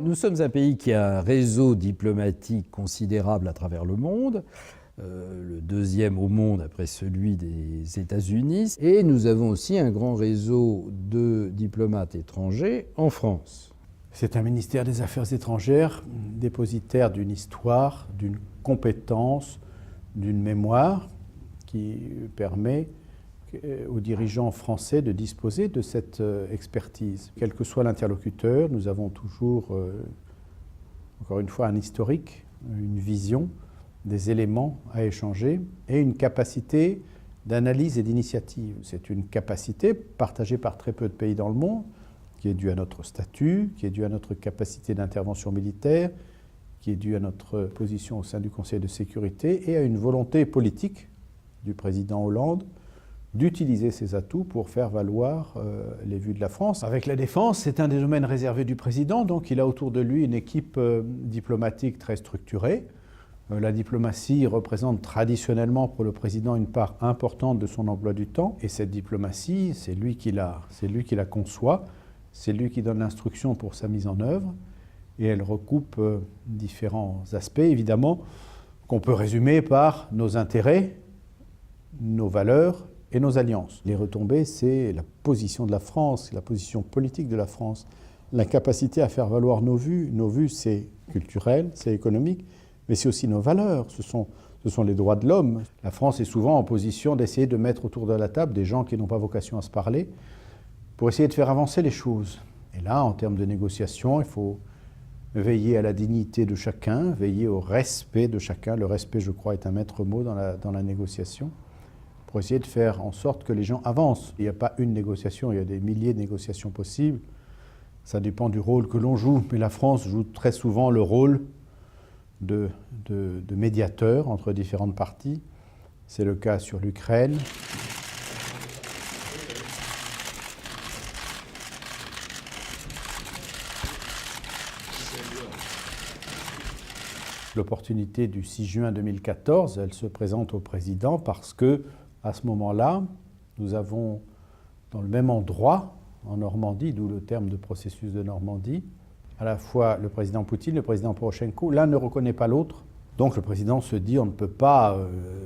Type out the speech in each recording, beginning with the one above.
Nous sommes un pays qui a un réseau diplomatique considérable à travers le monde, le deuxième au monde après celui des États-Unis, et nous avons aussi un grand réseau de diplomates étrangers en France. C'est un ministère des Affaires étrangères, dépositaire d'une histoire, d'une compétence, d'une mémoire qui permet aux dirigeants français de disposer de cette expertise. Quel que soit l'interlocuteur, nous avons toujours, encore une fois, un historique, une vision, des éléments à échanger et une capacité d'analyse et d'initiative. C'est une capacité partagée par très peu de pays dans le monde, qui est due à notre statut, qui est due à notre capacité d'intervention militaire, qui est due à notre position au sein du Conseil de sécurité et à une volonté politique du président Hollande d'utiliser ses atouts pour faire valoir les vues de la France. Avec la défense, c'est un des domaines réservés du président, donc il a autour de lui une équipe diplomatique très structurée. La diplomatie représente traditionnellement pour le président une part importante de son emploi du temps, et cette diplomatie, c'est lui qui la conçoit, c'est lui qui donne l'instruction pour sa mise en œuvre, et elle recoupe différents aspects, évidemment, qu'on peut résumer par nos intérêts, nos valeurs et nos alliances. Les retombées, c'est la position de la France, la position politique de la France, la capacité à faire valoir nos vues. Nos vues, c'est culturel, c'est économique, mais c'est aussi nos valeurs, ce sont les droits de l'homme. La France est souvent en position d'essayer de mettre autour de la table des gens qui n'ont pas vocation à se parler pour essayer de faire avancer les choses. Et là, en termes de négociation, il faut veiller à la dignité de chacun, veiller au respect de chacun. Le respect, je crois, est un maître mot dans la négociation, pour essayer de faire en sorte que les gens avancent. Il n'y a pas une négociation, il y a des milliers de négociations possibles. Ça dépend du rôle que l'on joue, mais la France joue très souvent le rôle de médiateur entre différentes parties. C'est le cas sur l'Ukraine. L'opportunité du 6 juin 2014, elle se présente au président parce que, à ce moment-là, nous avons, dans le même endroit, en Normandie, d'où le terme de processus de Normandie, à la fois le président Poutine, le président Porochenko, l'un ne reconnaît pas l'autre. Donc le président se dit, on ne peut pas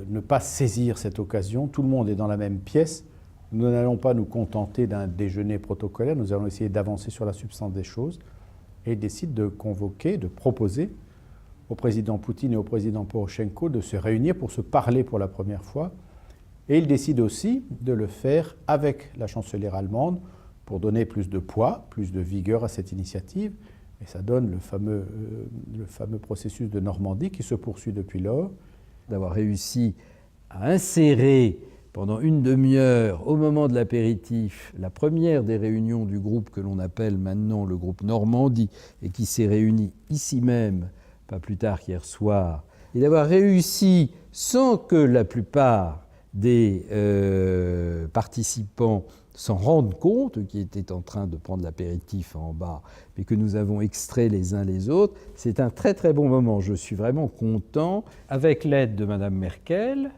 ne pas saisir cette occasion, tout le monde est dans la même pièce, nous n'allons pas nous contenter d'un déjeuner protocolaire, nous allons essayer d'avancer sur la substance des choses, et il décide de convoquer, de proposer au président Poutine et au président Porochenko de se réunir pour se parler pour la première fois. Et il décide aussi de le faire avec la chancelière allemande pour donner plus de poids, plus de vigueur à cette initiative. Et ça donne le fameux processus de Normandie qui se poursuit depuis lors. D'avoir réussi à insérer pendant une demi-heure, au moment de l'apéritif, la première des réunions du groupe que l'on appelle maintenant le groupe Normandie et qui s'est réuni ici même pas plus tard qu'hier soir, et d'avoir réussi, sans que la plupart des participants s'en rendent compte, qui étaient en train de prendre l'apéritif en bas, mais que nous avons extrait les uns les autres, c'est un très très bon moment. Je suis vraiment content. Avec l'aide de Madame Merkel,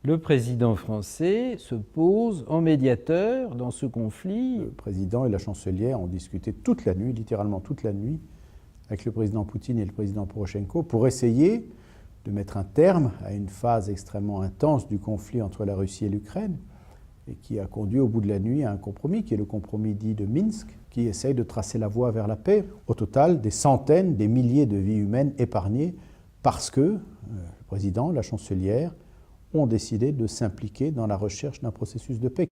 le président français se pose en médiateur dans ce conflit. Le président et la chancelière ont discuté toute la nuit, littéralement toute la nuit, avec le président Poutine et le président Porochenko, pour essayer de mettre un terme à une phase extrêmement intense du conflit entre la Russie et l'Ukraine, et qui a conduit au bout de la nuit à un compromis, qui est le compromis dit de Minsk, qui essaye de tracer la voie vers la paix. Au total, des centaines, des milliers de vies humaines épargnées, parce que le président, la chancelière, ont décidé de s'impliquer dans la recherche d'un processus de paix.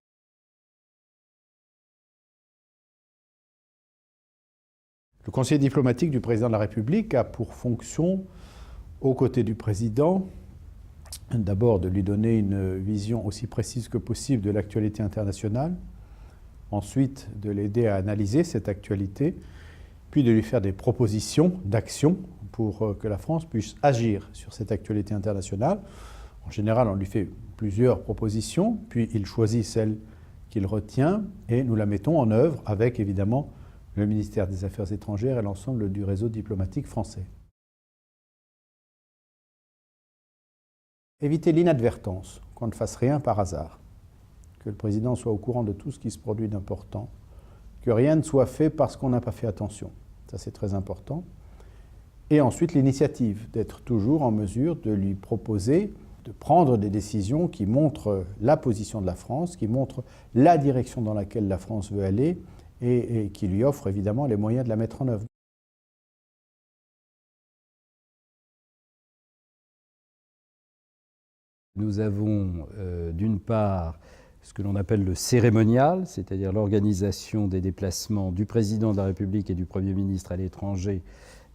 Le conseiller diplomatique du président de la République a pour fonction, aux côtés du président, d'abord de lui donner une vision aussi précise que possible de l'actualité internationale, ensuite de l'aider à analyser cette actualité, puis de lui faire des propositions d'action pour que la France puisse agir sur cette actualité internationale. En général, on lui fait plusieurs propositions, puis il choisit celle qu'il retient et nous la mettons en œuvre avec, évidemment, le ministère des Affaires étrangères et l'ensemble du réseau diplomatique français. Éviter l'inadvertance, qu'on ne fasse rien par hasard, que le président soit au courant de tout ce qui se produit d'important, que rien ne soit fait parce qu'on n'a pas fait attention. Ça, c'est très important. Et ensuite, l'initiative, d'être toujours en mesure de lui proposer de prendre des décisions qui montrent la position de la France, qui montrent la direction dans laquelle la France veut aller et qui lui offrent évidemment les moyens de la mettre en œuvre. Nous avons d'une part ce que l'on appelle le cérémonial, c'est-à-dire l'organisation des déplacements du président de la République et du Premier ministre à l'étranger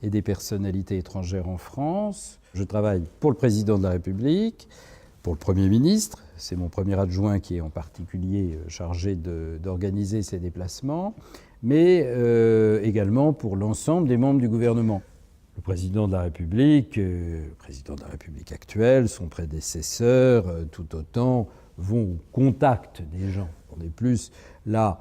et des personnalités étrangères en France. Je travaille pour le président de la République, pour le Premier ministre, c'est mon premier adjoint qui est en particulier chargé d'organiser ces déplacements, mais également pour l'ensemble des membres du gouvernement. Le président de la République, le président de la République actuel, son prédécesseur, tout autant, vont au contact des gens. On est plus là,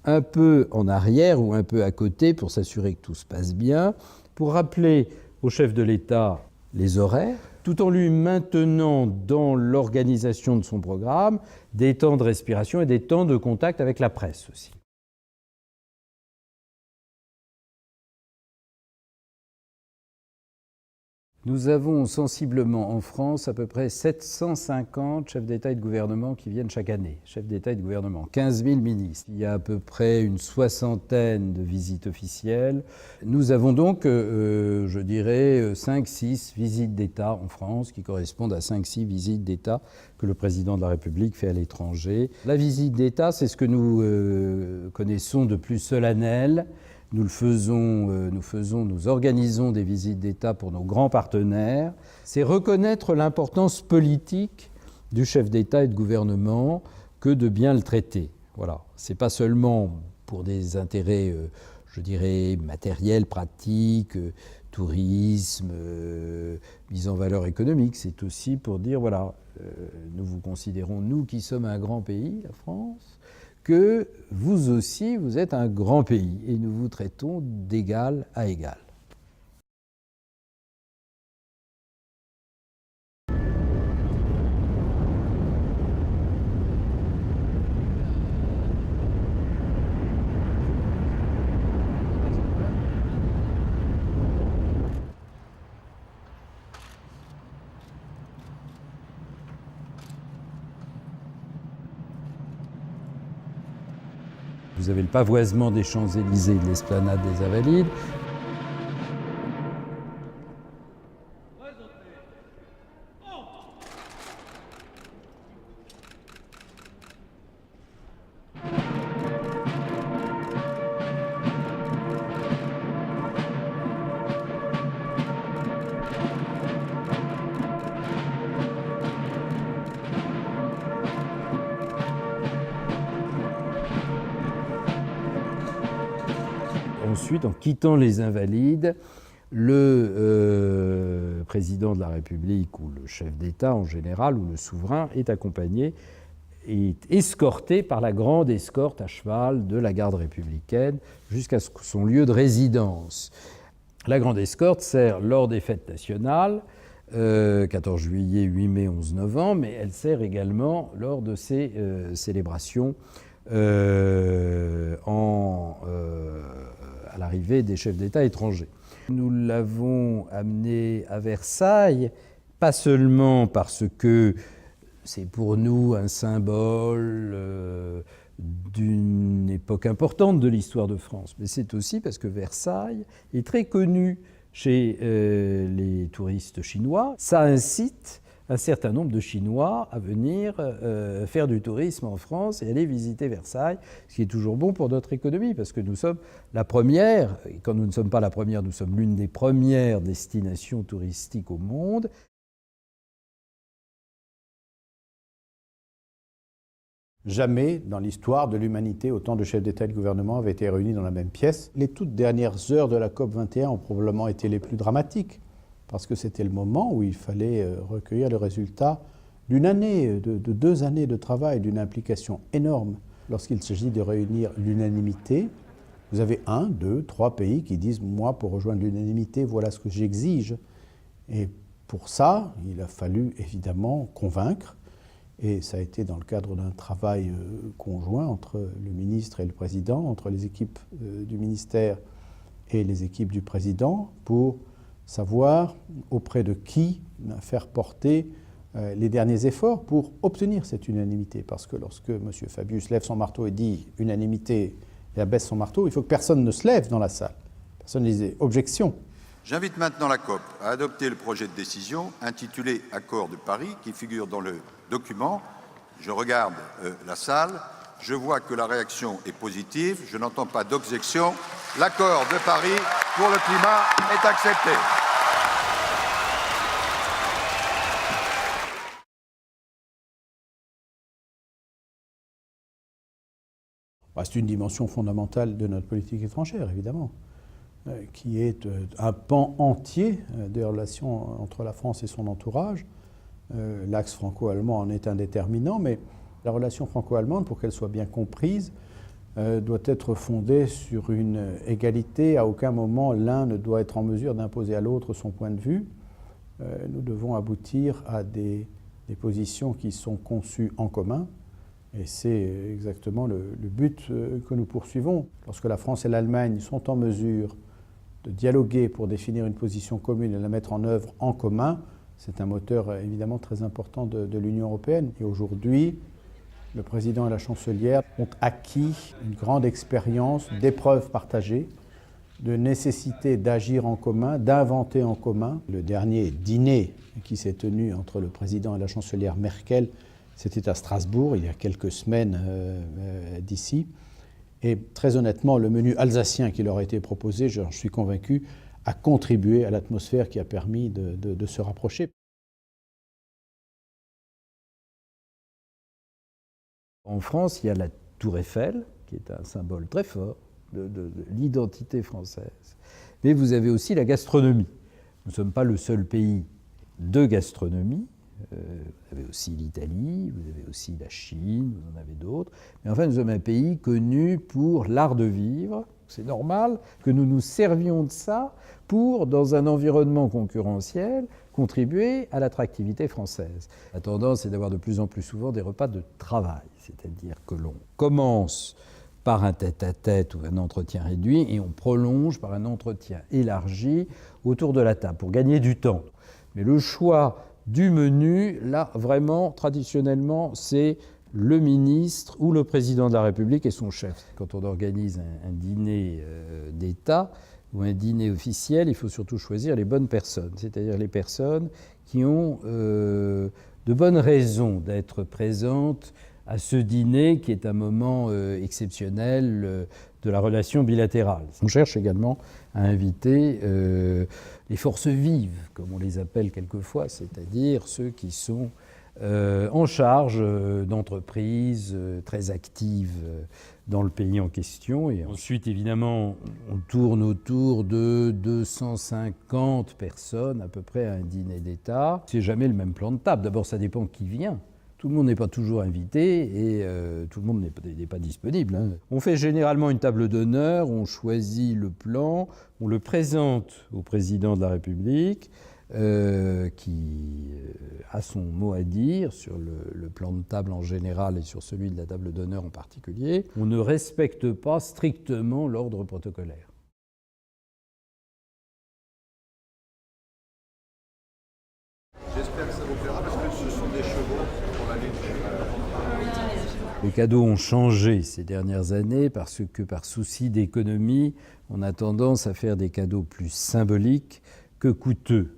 un peu en arrière ou un peu à côté pour s'assurer que tout se passe bien, pour rappeler au chef de l'État les horaires, tout en lui maintenant dans l'organisation de son programme des temps de respiration et des temps de contact avec la presse aussi. Nous avons sensiblement en France à peu près 750 chefs d'État et de gouvernement qui viennent chaque année. Chefs d'État et de gouvernement, 15 000 ministres. Il y a à peu près une soixantaine de visites officielles. Nous avons donc, je dirais, 5-6 visites d'État en France qui correspondent à 5-6 visites d'État que le président de la République fait à l'étranger. La visite d'État, c'est ce que nous connaissons de plus solennel. Nous organisons des visites d'État pour nos grands partenaires. C'est reconnaître l'importance politique du chef d'État et de gouvernement que de bien le traiter. Voilà. C'est pas seulement pour des intérêts, je dirais, matériels, pratiques, tourisme, mise en valeur économique. C'est aussi pour dire, voilà, nous vous considérons, nous qui sommes un grand pays, la France, que vous aussi, vous êtes un grand pays et nous vous traitons d'égal à égal. Vous avez le pavoisement des Champs-Élysées et de l'esplanade des Invalides. Ensuite, en quittant les Invalides, le président de la République ou le chef d'État en général ou le souverain est accompagné, est escorté par la grande escorte à cheval de la garde républicaine jusqu'à son lieu de résidence. La grande escorte sert lors des fêtes nationales, 14 juillet, 8 mai, 11 novembre, mais elle sert également lors de ces célébrations à l'arrivée des chefs d'État étrangers. Nous l'avons amené à Versailles, pas seulement parce que c'est pour nous un symbole d'une époque importante de l'histoire de France, mais c'est aussi parce que Versailles est très connu chez les touristes chinois. Ça incite un certain nombre de Chinois à venir faire du tourisme en France et aller visiter Versailles, ce qui est toujours bon pour notre économie, parce que nous sommes la première, et quand nous ne sommes pas la première, nous sommes l'une des premières destinations touristiques au monde. Jamais dans l'histoire de l'humanité, autant de chefs d'État et de gouvernement avaient été réunis dans la même pièce. Les toutes dernières heures de la COP21 ont probablement été les plus dramatiques, parce que c'était le moment où il fallait recueillir le résultat d'une année, de 2 années de travail, d'une implication énorme. Lorsqu'il s'agit de réunir l'unanimité, vous avez 1, 2, 3 pays qui disent « moi, pour rejoindre l'unanimité, voilà ce que j'exige ». Et pour ça, il a fallu évidemment convaincre, et ça a été dans le cadre d'un travail conjoint entre le ministre et le président, entre les équipes du ministère et les équipes du président pour savoir auprès de qui faire porter les derniers efforts pour obtenir cette unanimité. Parce que lorsque M. Fabius lève son marteau et dit unanimité et abaisse son marteau, il faut que personne ne se lève dans la salle. Personne ne dise objection. J'invite maintenant la COP à adopter le projet de décision intitulé Accord de Paris qui figure dans le document. Je regarde la salle, je vois que la réaction est positive, je n'entends pas d'objection. L'accord de Paris pour le climat est accepté. C'est une dimension fondamentale de notre politique étrangère, évidemment, qui est un pan entier des relations entre la France et son entourage. L'axe franco-allemand en est un déterminant, mais la relation franco-allemande, pour qu'elle soit bien comprise, doit être fondée sur une égalité. À aucun moment, l'un ne doit être en mesure d'imposer à l'autre son point de vue. Nous devons aboutir à des positions qui sont conçues en commun. Et c'est exactement le but que nous poursuivons. Lorsque la France et l'Allemagne sont en mesure de dialoguer pour définir une position commune et la mettre en œuvre en commun, c'est un moteur évidemment très important de l'Union européenne. Et aujourd'hui, le président et la chancelière ont acquis une grande expérience d'épreuves partagées, de nécessité d'agir en commun, d'inventer en commun. Le dernier dîner qui s'est tenu entre le président et la chancelière Merkel, c'était à Strasbourg, il y a quelques semaines d'ici. Et très honnêtement, le menu alsacien qui leur a été proposé, j'en suis convaincu, a contribué à l'atmosphère qui a permis de se rapprocher. En France, il y a la Tour Eiffel, qui est un symbole très fort de l'identité française. Mais vous avez aussi la gastronomie. Nous ne sommes pas le seul pays de gastronomie. Vous avez aussi l'Italie, vous avez aussi la Chine, vous en avez d'autres. Mais enfin, nous sommes un pays connu pour l'art de vivre. C'est normal que nous nous servions de ça pour, dans un environnement concurrentiel, contribuer à l'attractivité française. La tendance est d'avoir de plus en plus souvent des repas de travail, c'est-à-dire que l'on commence par un tête-à-tête ou un entretien réduit et on prolonge par un entretien élargi autour de la table pour gagner du temps. Mais le choix du menu, là, vraiment, traditionnellement, c'est le ministre ou le président de la République et son chef. Quand on organise un dîner d'État ou un dîner officiel, il faut surtout choisir les bonnes personnes, c'est-à-dire les personnes qui ont de bonnes raisons d'être présentes à ce dîner qui est un moment exceptionnel de la relation bilatérale. On cherche également à inviter les forces vives, comme on les appelle quelquefois, c'est-à-dire ceux qui sont en charge d'entreprises très actives dans le pays en question. Et ensuite, évidemment, on tourne autour de 250 personnes à peu près à un dîner d'État. C'est jamais le même plan de table. D'abord, ça dépend qui vient. Tout le monde n'est pas toujours invité et tout le monde n'est pas disponible. On fait généralement une table d'honneur, on choisit le plan, on le présente au président de la République qui a son mot à dire sur le plan de table en général et sur celui de la table d'honneur en particulier. On ne respecte pas strictement l'ordre protocolaire. J'espère que ça vous plaira parce que ce sont des chevaux pour la lutte. Les cadeaux ont changé ces dernières années parce que par souci d'économie, on a tendance à faire des cadeaux plus symboliques que coûteux.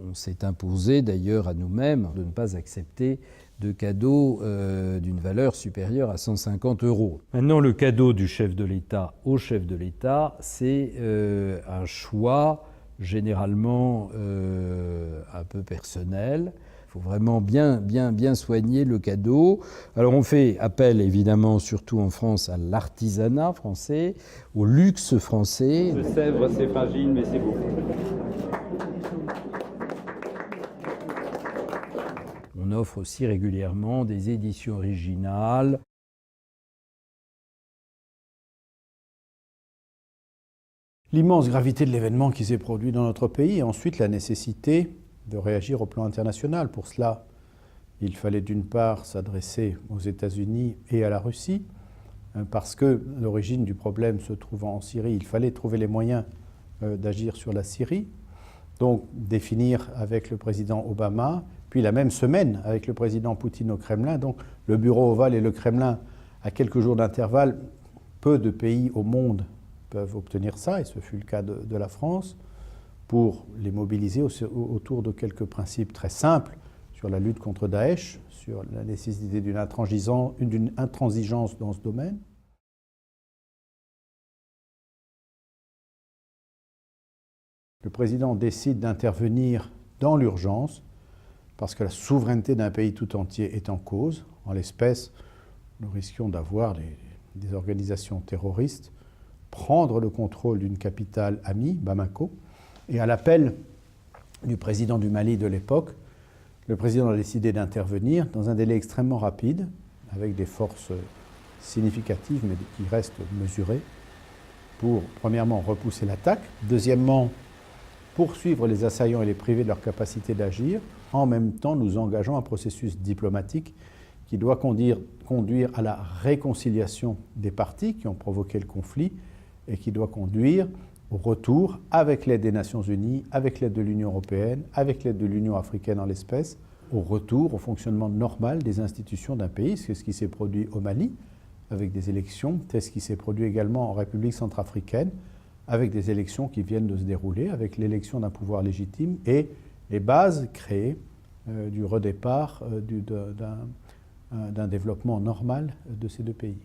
On s'est imposé d'ailleurs à nous-mêmes de ne pas accepter de cadeaux d'une valeur supérieure à 150 €. Maintenant, le cadeau du chef de l'État au chef de l'État, c'est un choix généralement un peu personnel. Il faut vraiment bien soigner le cadeau. Alors on fait appel évidemment, surtout en France, à l'artisanat français, au luxe français. Le Sèvres, c'est fragile, mais c'est beau. On offre aussi régulièrement des éditions originales. L'immense gravité de l'événement qui s'est produit dans notre pays et ensuite la nécessité de réagir au plan international. Pour cela, il fallait d'une part s'adresser aux États-Unis et à la Russie, parce que l'origine du problème se trouvant en Syrie, il fallait trouver les moyens d'agir sur la Syrie. Donc définir avec le président Obama, puis la même semaine avec le président Poutine au Kremlin. Donc le bureau ovale et le Kremlin, à quelques jours d'intervalle, peu de pays au monde peuvent obtenir ça, et ce fut le cas de la France, pour les mobiliser autour de quelques principes très simples sur la lutte contre Daesh, sur la nécessité d'une intransigeance dans ce domaine. Le président décide d'intervenir dans l'urgence parce que la souveraineté d'un pays tout entier est en cause. En l'espèce, nous risquions d'avoir des organisations terroristes prendre le contrôle d'une capitale amie, Bamako. Et à l'appel du président du Mali de l'époque, le président a décidé d'intervenir dans un délai extrêmement rapide, avec des forces significatives mais qui restent mesurées, pour premièrement repousser l'attaque, deuxièmement poursuivre les assaillants et les priver de leur capacité d'agir, en même temps nous engageant un processus diplomatique qui doit conduire à la réconciliation des parties qui ont provoqué le conflit et qui doit conduire au retour, avec l'aide des Nations Unies, avec l'aide de l'Union européenne, avec l'aide de l'Union africaine en l'espèce, au retour au fonctionnement normal des institutions d'un pays. C'est ce qui s'est produit au Mali, avec des élections, c'est ce qui s'est produit également en République centrafricaine, avec des élections qui viennent de se dérouler, avec l'élection d'un pouvoir légitime et les bases créées du redépart d'un développement normal de ces deux pays.